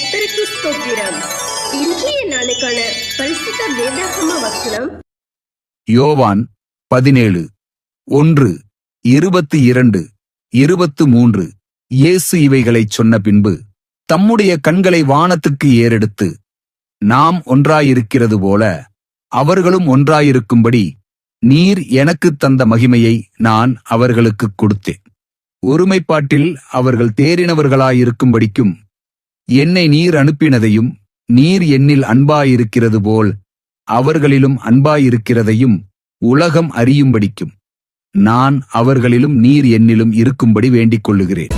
கர்த்தருக்கு ஸ்தோத்திரம். இன்றைய நாளுக்கான பரிசுத்த வேதாகம வசனம் யோவான் 17:1-22-23. இயேசு இவைகளைச் சொன்ன பின்பு தம்முடைய கண்களை வானத்துக்கு ஏறெடுத்து, நாம் ஒன்றாயிருக்கிறது போல அவர்களும் ஒன்றாயிருக்கும்படி நீர் எனக்குத் தந்த மகிமையை நான் அவர்களுக்குக் கொடுத்தேன். ஒருமைப்பாட்டில் அவர்கள் தேறினவர்களாயிருக்கும்படிக்கும் என்னை நீர் அனுப்பினதையும் நீர் என்னில் அன்பாயிருக்கிறது போல் அவர்களிலும் அன்பாயிருக்கிறதையும் உலகம் அறியும்படிக்கும் நான் அவர்களிலும் நீர் என்னிலும் இருக்கும்படி வேண்டிக் கொள்ளுகிறேன்.